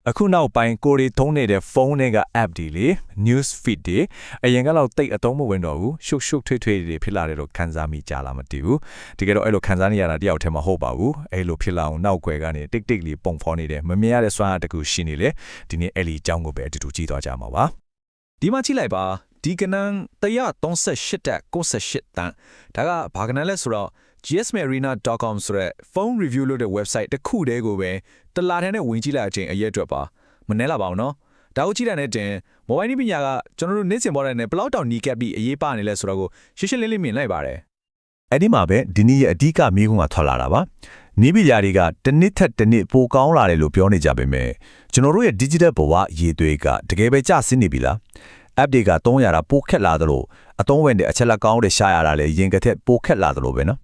အခုနောက်ပိုင်းကိုရီထုံးနေတဲ့ဖုန်းတွေက app တွေလေ news feed တွေအရင်ကတော့တိတ်အသုံးမဝင်တော့ဘူးရှုပ်ရှုပ်ထွေးထွေးတွေဖြစ်လာတယ်လို့ခန်းစားမိကြလားမသိဘူးတကယ်တော့အဲ့လိုခန်းစားနေရတာတယောက်တည်းမဟုတ်ပါဘူးအဲ့လိုဖြစ်လာအောင်နောက်ွယ်ကနေတိတ်တိတ်လေးပုံဖော်နေတယ်မမြင်ရတဲ့စွမ်းအားတကူရှိနေလေဒီနေ့အဲ့ဒီအကြောင်းကိုပဲအတူတူကြည့်သွားကြမှာပါဒီမှာကြည့်လိုက်ပါဒီကနန်း138တက်68တန်းဒါကဘာကနန်းလဲဆိုတော့ gsmarina.com ဆိုတဲ့ phone review လုပ်တဲ့ website တစ်ခုတည်းကိုပဲတလာထဲနဲ့ဝင်ကြည့်လိုက်အချိန်အရက်အတွက်ပါမနှဲလာပါဘူးနော်ဒါကိုကြည့်တဲ့နဲ့တင် mobile ပညာကကျွန်တော်တို့နေ့စဉ်ပေါ်တဲ့နဲ့ဘလောက်တောင်နီးကပ်ပြီးအရေးပါနေလဲဆိုတော့ကိုရှင်းရှင်းလင်းလင်းမြင်လိုက်ပါတယ်အဲ့ဒီမှာပဲဒီနေ့ရဲ့အဓိကမိကုံးကထွက်လာတာပါနီးပညာတွေကတစ်နှစ်ထက်တစ်နှစ်ပိုကောင်းလာတယ်လို့ပြောနေကြပေမဲ့ကျွန်တော်တို့ရဲ့ digital ဘဝရည်သွေးကတကယ်ပဲကျဆင်းနေပြီလား app တွေကသုံးရတာပိုခက်လာသလိုအသုံးဝင်တဲ့အချက်လက်ကောင်းတွေရှာရတာလည်းရင်ကထက်ပိုခက်လာသလိုပဲနော်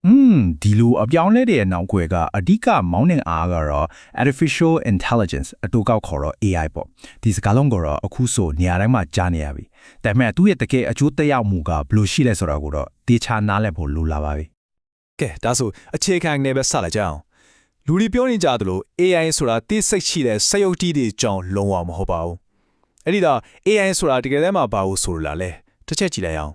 ဒီလိုအပြောင်းလဲတဲ့နောက်ွယ်ကအဓိကမောင်းနှင်အားကတော့ artificial intelligence အတူကောက်ခေါ်တော့ AI ပေါ့ဒီစကားလုံးကတော့အခုဆိုနေရာတိုင်းမှာကြားနေရပြီဒါပေမဲ့သူ့ရဲ့တကယ်အကျိုးသက်ရောက်မှုကဘယ်လိုရှိလဲဆိုတာကိုတော့တေချာနားလည်ဖို့လိုလာပါပြီကဲဒါဆိုအခြေခံနဲ့ပဲဆက်လိုက်ကြအောင်လူတွေပြောနေကြသလို AI ဆိုတာတိစိတ်ရှိတဲ့စရုပ်တီးတွေကြောင့်လုံးဝမဟုတ်ပါဘူးအဲ့ဒီတော့ AI ဆိုတာတကယ်တမ်းမှာဘာလို့ဆိုလာလဲတစ်ချက်ကြည့်လိုက်အောင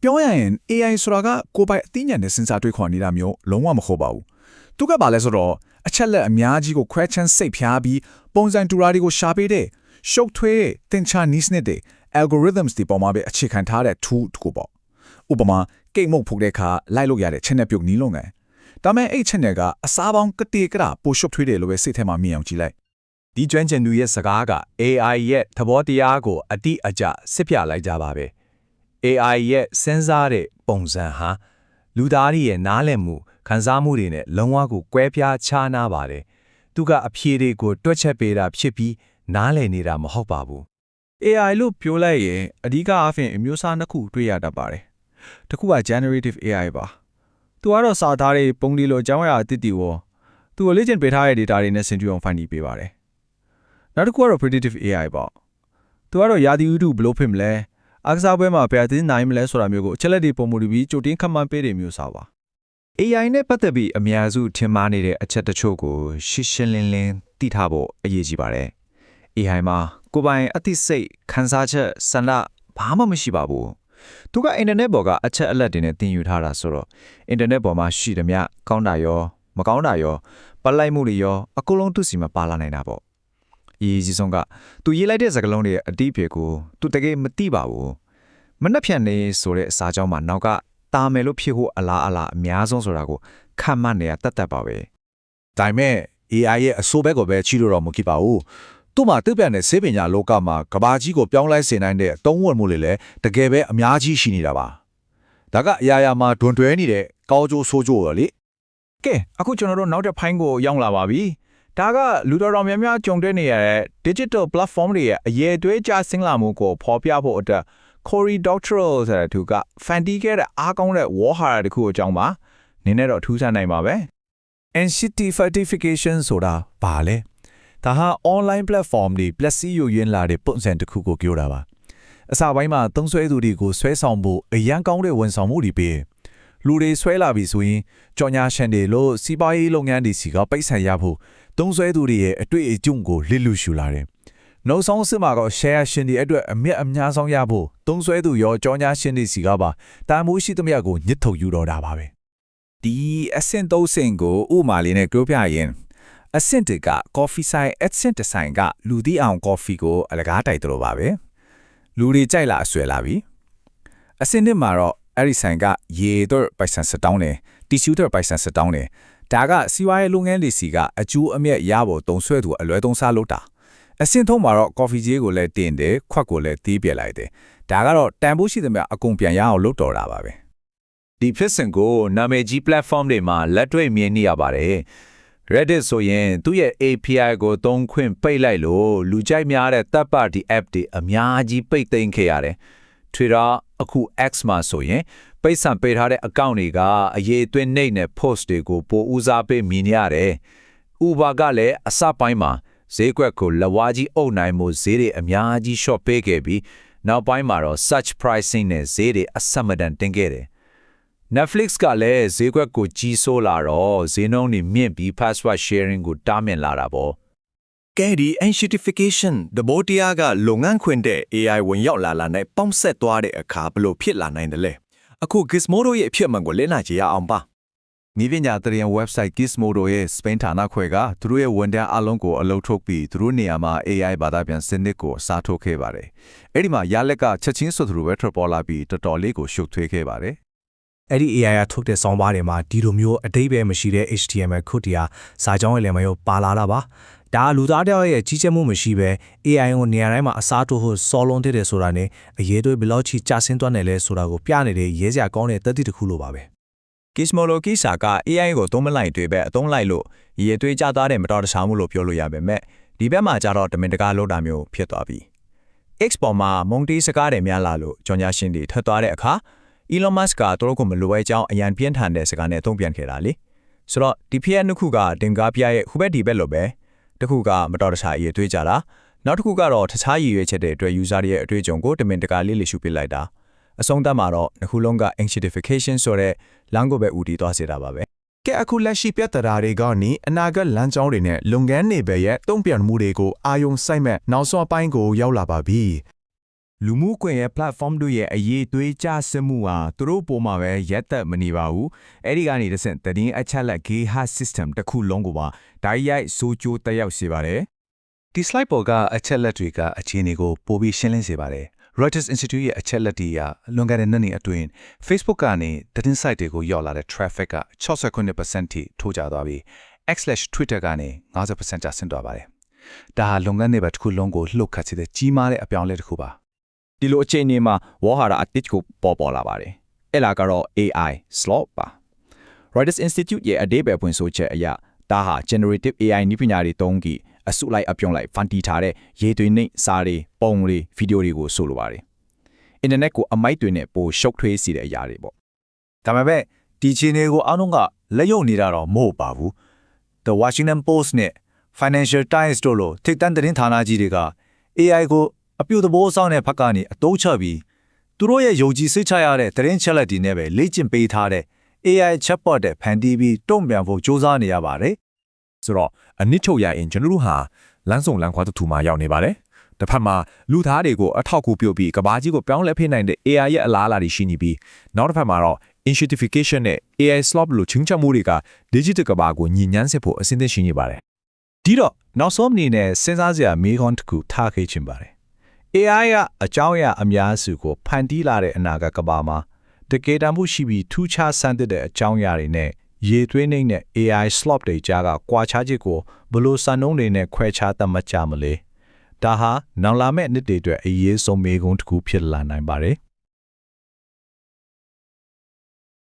်ပြောရရင် AI ဆိုတာကကိုယ်ပိုင်အသိဉာဏ်နဲ့စဉ်းစားတွေးခေါ်နေတာမျိုးလုံးဝမဟုတ်ပါဘူး။သူကဘာလဲဆိုတော့အချက်လက်အများကြီးကိုခွဲချမ်းစိတ်ဖြားပြီးပုံစံတူရာတွေကိုရှာပေးတဲ့ရှုပ်ထွေးတင်ချာနီးစနစ်တွေ algorithms တွေပေါ်မှာပဲအခြေခံထားတဲ့ tool တခုပေါ့။ဥပမာကိတ်မုတ်ဖုတ်တဲ့အခါလိုက်လို့ရတဲ့ channel ပြုတ်နီးလုံးငယ်။ဒါမဲ့အဲ့ channel ကအစားပေါင်းကတိကရပိုရှုပ်ထွေးတယ်လို့ပဲစိတ်ထဲမှာမြင်အောင်ကြည့်လိုက်။ဒီကျွမ်းကျင်သူရဲ့စကားက AI ရဲ့သဘောတရားကိုအတိအကျစစ်ပြလိုက်ကြပါပဲ။ AI ရဲ့စဉ်းစားတဲ့ပုံစံဟာလူသားတွေရဲ့နားလည်မှုခံစားမှုတွေနဲ့လုံးဝကိုကွဲပြားခြားနားပါတယ်။သူကအဖြေတွေကိုတွက်ချက်ပေးတာဖြစ်ပြီးနားလည်နေတာမဟုတ်ပါဘူး။ AI လို့ပြောလိုက်ရင်အဓိကအားဖြင့်အမျိုးအစားနှစ်ခုတွေ့ရတတ်ပါတယ်။တစ်ခုက generative AI ပါ။သူကတော့စာသားတွေပုံဒီလိုအကြောင်းအရာအသစ်တွေကိုသူ့လေ့ကျင့်ပေးထားတဲ့ data တွေနဲ့ဆင်တူအောင်ဖန်တီးပေးပါတယ်။နောက်တစ်ခုကတော့ predictive AI ပေါ့။သူကတော့ရာသီဥတုဘယ်လိုဖြစ်မလဲအခစားပွဲမှာဘယ်အသင်းနိုင်မလဲဆိုတာမျိုးကိုအချက်လက်တွေပုံမူပြီးကြိုတင်ခန့်မှန်းပေးတဲ့မျိုးစားပါ AI နဲ့ပတ်သက်ပြီးအများစုထင်မှားနေတဲ့အချက်တချို့ကိုရှင်းရှင်းလင်းလင်းသိထားဖို့အရေးကြီးပါတယ် AI မှာကိုယ်ပိုင်အသိစိတ်ခံစားချက်ဆန္ဒဘာမှမရှိပါဘူးသူကအင်တာနက်ပေါ်ကအချက်အလက်တွေနဲ့သင်ယူထားတာဆိုတော့အင်တာနက်ပေါ်မှာရှိသမျှကောင်းတာရောမကောင်းတာရောပလိုက်မှုတွေရောအကုန်လုံးသူ့စီမှာပါလာနိုင်တာပေါ့အရေးကြီးဆုံးကသူရေးလိုက်တဲ့စကားလုံးတွေရဲ့အတိအပြည့်ကိုသူတကယ်မသိပါဘူးမနှက်ဖြန်နေဆိုတဲ့အစားကြောင်းမှာနောက်ကတာမယ်လို့ဖြစ်ဖို့အလားအများဆုံးဆိုတာကိုခံမှတ်နေရတတ်ပါပဲဒါပေမဲ့ AI ရဲ့အဆိုးဘက်ကိုပဲချီလို့တော့မဖြစ်ပါဘူးသူ့မှာตึกပြန်တဲ့ဆေးပညာလောကမှာကဘာကြီးကိုပြောင်းလဲစေနိုင်တဲ့အသုံးဝင်မှုတွေလည်းတကယ်ပဲအများကြီးရှိနေတာပါဒါကအရာရာမှာဒွန်တွဲနေတဲ့ကောင်းကျိုးဆိုးကျိုးရောလေကဲအခုကျွန်တော်တို့နောက်တစ်ဖိုင်းကိုရောက်လာပါပြီဒါကလူတော်တော်များများကြုံတွေ့နေရတဲ့ digital platform တွေရဲ့အရေးအသွေးကြဆင်းလာမှုကိုဖော်ပြဖို့အတွက် Cory Doctorow ဆိုတဲ့သူကဖန်တီးခဲ့တဲ့အားကောင်းတဲ့ wall horror တခုအကြောင်းပါနင်းနဲ့တော့ထူးဆန်းနိုင်ပါပဲ Anxiety Fortification ဆိုတာဘာလဲဒါဟာ online platform တွေပျက်စီးယိုယွင်းလာတဲ့ပုံစံတစ်ခုကိုပြောတာပါအစပိုင်းမှာသုံးစွဲသူတွေကိုဆွဲဆောင်ဖို့အရန်ကောင်းတဲ့ဝန်ဆောင်မှုတွေပေးလူတွေဆွဲလာပြီဆိုရင်ကြော်ညာရှန်တွေလို့စီးပွားရေးလုပ်ငန်းတွေစီကပိတ်ဆိုင်ရဖို့သုံးစွဲသူတွေရဲ့အတွေ့အကြုံကိုလစ်လူရှူလာတယ်နောက်ဆုံးစစ်မှာက share ရှင်တွေအတွက်အမြတ်အများဆုံးရဖို့သုံးစွဲသူရောကြော်ညာရှင်းတွေစီကပါတာမိုးရှိသမျှကိုညှစ်ထုတ်ယူတော့တာပါပဲဒီအဆင့်သုံးဆင့်ကိုဥမာလေးနဲ့ပြောပြရင်အဆင့်တက coffee ဆိုင်အဆင့်တစ်ဆိုင်ကလူသိအောင် coffee ကိုအလကားတိုက်တော့ပါပဲလူတွေကြိုက်လာအဆွဲလာပြီအဆင့်နှစ်မှာတော့အဲ့ဒီဆိုင်ကရေတော့ပိုက်ဆံစတောင်းတယ်တီရှူတော့ပိုက်ဆံစတောင်းတယ်ဒါကစီးပွားရေးလုပ်ငန်းတွေစီကအကျိုးအမြတ်ရဖို့တုံဆွဲသူအလွဲသုံးစားလုပ်တာအဆင့်ထုံးမှာတော့ coffee ကြီးကိုလည်းတင်တယ်ခွက်ကိုလည်းတီးပြလိုက်တယ်ဒါကတော့တန်ဖိုးရှိသမျှအကုန်ပြန်ရအောင်လုပ်တော်တာပါပဲဒီဖြစ်စဉ်ကိုနာမည်ကြီး platform တွေမှာလက်တွေ့မြင်နေရပါတယ် Reddit ဆိုရင်သူ့ရဲ့ API ကိုသုံးခွင့်ပိတ်လိုက်လို့လူကြိုက်များတဲ့ third party app တွေအများကြီးပိတ်သိမ်းခဲ့ရတယ် Twitter အခု X မှာဆိုရင်ပိတ်ဆံပေးထားတဲ့ account တွေကအရေးအသွင်းနေတဲ့ post တွေကိုပိုဦးစားပေးမြင်ရတယ် Uber ကလည်းအစပိုင်းမှာဈေးကွက်ကိုလက်ဝါးကြီးအုပ်နိုင်မှုဈေးတွေအများကြီး short ပေးခဲ့ပြီးနောက်ပိုင်းမှာတော့ search pricing နဲ့ဈေးတွေအဆက်မတန်တင်ခဲ့တယ် Netflix ကလည်းဈေးကွက်ကိုကြီးစိုးလာတော့ဈေးနှုန်းတွေမြင့်ပြီး password sharing ကိုတားမြစ်လာတာပေါ့ ကဲဒီ enshitification သဘောတရားကလုပ်ငန်းခွင်တဲ့ AI ဝင်ရောက်လာနဲ့ပေါင်းဆက်သွားတဲ့အခါဘလို့ဖြစ်လာနိုင်တယ်လဲအခု Gizmodo ရဲ့အဖြစ်မှန်ကိုလေ့လာကြည့်ရအောင်ပါ နည်းပညာတရံ website Gizmodo ရဲ့ Spain ဌာနခွဲကသူတို့ရဲ့ဝန်ထမ်းအလုံးကိုအလုပ်ထုတ်ပြီးသူတို့နေရာမှာ AI ဘာသာပြန်စနစ်ကိုအစားထိုးခဲ့ပါတယ်။အဲ့ဒီမှာရလက်ကချက်ချင်းဆိုသူတို့ပဲထွက်ပေါ်လာပြီးတော်တော်လေးကိုရှုပ်ထွေးခဲ့ပါတယ်။ အဲ့ဒီ AI ကထုတ်တဲ့ဆောင်းပါးတွေမှာဒီလိုမျိုးအတိတ်ပဲမရှိတဲ့ HTML ခုတ်တရားစာကြောင်းရဲ့လည်းမရောပါလာတာပါဒါလူသားတယောက်ရဲ့ကြီးကျယ်မှုမရှိဘဲ AI ကိုနေရာတိုင်းမှာအစားထိုးဖို့စောလွန်တဲ့ဆိုတာနဲ့အရေးတွေဘယ်လောက်ချီကျဆင်းသွားနေလဲဆိုတာကိုပြနေတဲ့ရဲစရာကောင်းတဲ့သက်သေတစ်ခုလိုပါပဲ Gizmodo ကိစ္စက AI ကိုသုံးမလိုက်တွေပဲအသုံးလိုက်လို့ရည်သွေးကြသားတဲ့မတော်တဆမှုလို့ပြောလို့ရပါမယ်ဒီဘက်မှာကြတော့တမင်တကာလောက်တာမျိုးဖြစ်သွားပြီ X ပေါ်မှာမုံတီးစကားတွေများလာလို့ကြောင်ညာရှင်တွေထပ်သွားတဲ့အခါ Elon Musk ကတို့ကိုမလိုအပ်ကြောင်းအရန်ပြင်းထန်တဲ့စကားနဲ့သုံးပြန်ခဲ့တာလေဆိုတော့ဒီဖြစ်ရနှစ်ခုကတင်ကားပြရဲ့ဟိုဘက်ဒီဘက်လို့ပဲတစ်ခုကမတော်တဆရည်သွေးကြတာနောက်တစ်ခုကတော့တခြားရည်ရွယ်ချက်တဲ့အတွက် user ရဲ့အတွေ့အကြုံကိုတမင်တကာလေးရှုပစ်လိုက်တာအဆုံးသတ်မှာတော့နှစ်ခုလုံးက enshitification ဆိုတဲ့လမ်းကိုပဲဦးတည်သွားစေတာပါပဲကဲအခုလက်ရှိပြဿနာတွေကနေအနာဂတ်လမ်းကြောင်းတွေနဲ့လုပ်ငန်းတွေပဲရဲ့တုံ့ပြန်မှုတွေကိုအာယုံစိုက်မဲ့နောက်ဆုံးအပိုင်းကိုရောက်လာပါပြီလူမှုကွန်ရက် platform တို့ရဲ့အရေးသွေးကြဆမှုဟာသူတို့ပေါ်မှာပဲရက်သက်မနေပါဘူးအဲ့ဒီကနေတစ်ဆင့်တည်င်းအချက်လက် GitHub system တစ်ခုလုံးကိုပါဓာတ်ရိုက်စိုးကျိုးတက်ရောက်စေပါတယ်ဒီ slide ပေါ်ကအချက်လက်တွေကအခြေအနေကိုပိုပြီးရှင်းလင်းစေပါတယ်Reuters Institute ရဲ့အချက်လက်တွေကလွန်ခဲ့တဲ့နှစ်နှစ်အတွင်း Facebook ကနေသတင်း site တွေကိုရောက်လာတဲ့ traffic က 69% ထိထိုးကျသွားပြီး X/Twitter ကနေ 50% ကျဆင်းသွားပါတယ်။ဒါဟာလုပ်ငန်းတွေတစ်ခုလုံးကိုလှုပ်ခတ်စေတဲ့ကြီးမားတဲ့အပြောင်းအလဲတစ်ခုပါဒီလိုအခြေအနေမှာဝါဟာရအတစ်ကိုပေါ်လာပါတယ်အဲ့လာကတော့ AI slop ပါ Reuters Institute ရဲ့အဓိပ္ပာယ်ဖွင့်ဆိုချက်အရဒါဟာ generative AI နည်းပညာတွေသုံးပြီးအစုလိုက်အပြုံလိုက်ဖန်တီးထားတဲ့ရေးသွင်းနေစာတွေပုံတွေဗီဒီယိုတွေကိုဆိုလိုပါတယ်။ internet ကိုအမိုက်တွေနဲ့ပိုရှုပ်ထွေးစေတဲ့အရာတွေပေါ့ ဒါပေမဲ့ဒီခြေနေကိုအားလုံးကလက်ယုံနေတာတော့မဟုတ်ပါဘူး The Washington Post နဲ့ Financial Times တို့လိုထိပ်တန်းသတင်းဌာနကြီးတွေက AI ကိုအပြုသဘောဆောင်တဲ့ဘက်ကနေအသုံးချပြီးသူတို့ရဲ့ယုံကြည်စိတ်ချရတဲ့သတင်းချက်လက်တွေနဲ့ပဲလေ့ကျင့်ပေးထားတဲ့ AI chatbot တဲ့ဖန်တီးပြီးတုံ့ပြန်ဖို့စ조사နေရပါတယ်ဆိုတော့အနစ်ချုပ်ရရင်ကျွန်တော်တို့ဟာလမ်းစုံလမ်းခွာတစ်ထူမှာရောက်နေပါတယ်တစ်ဖက်မှာလူသားတွေကိုအထောက်အကူပြုပြီးကဘာကြီးကိုပြောင်းလဲဖိနိုင်တဲ့ AI ရဲ့အလားအလာတွေရှိနေပြီးနောက်တစ်ဖက်မှာတော့ enshitification နဲ့ AI slop လို့ချင်းချမှုတွေက digital ကဘာကိုညဉ့်ညမ်းစစ်ဖို့အဆင့်သင့်ရှိနေပါတယ်ဒီတော့နောက်ဆုံးအနေနဲ့စဉ်းစားစရာမေးခွန်းတစ်ခုထားခဲ့ချင်ပါတယ် AI ကအကြောင်းအရာအများစုကိုဖန်တီးလာတဲ့အနာဂတ်ကဘာမှာတကယ်တမ်းမှုရှိပြီးထူးခြားဆန်းသစ်တဲ့အကြောင်းအရာတွေနဲ့ရေသွေးနှိမ့်တဲ့ AI slop တွေကြားကကွာခြားချက်ကိုဘယ်လိုစံနှုန်းတွေနဲ့ခွဲခြားသတ်မှတ်ကြမလဲဒါဟာနောက်လာမယ့်နှစ်တွေအတွက်အရေးဆုံးမေးခွန်းတစ်ခုဖြစ်လာနိုင်ပါတယ်